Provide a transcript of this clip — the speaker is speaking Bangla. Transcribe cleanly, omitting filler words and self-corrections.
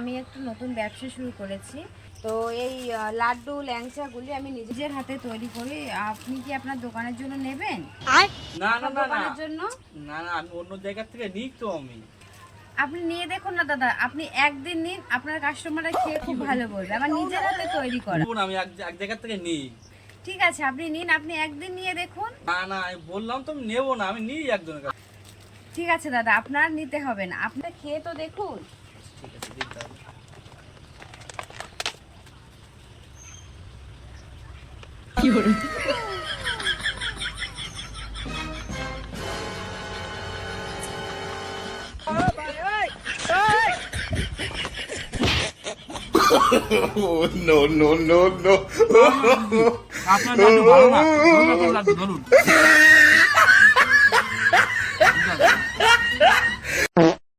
আমি একটু নতুন ব্যবসা শুরু করেছি। তো এই লাড্ডু ল্যাংচাগুলি আমি নিজের হাতে তৈরি করি। আপনি কি আপনার দোকানের জন্য নেবেন? না না না না দোকানের জন্য না না আমি অন্য জায়গা থেকে নিই তো আমি। আপনি নিয়ে দেখুন না দাদা, আপনি একদিন নিন, আপনার কাস্টমাররা খেয়ে খুব ভালো বলবে। আমার নিজের হাতে তৈরি করা। বলুন, আমি এক জায়গা থেকে নিই। ঠিক আছে, আপনি নিন, আপনি একদিন নিয়ে দেখুন। না না আমি বললাম তো আমি নেবো না, আমি নিই একজনের কাছে। ঠিক আছে দাদা, আপনার নিতে হবে না, আপনি খেয়ে তো দেখুন। ঠিক আছে, দিতে হবে। Oh, no, no, no, no. আপনার লাড্ডু ভালো না, ধরুন আপনার লাড্ডু ধরুন।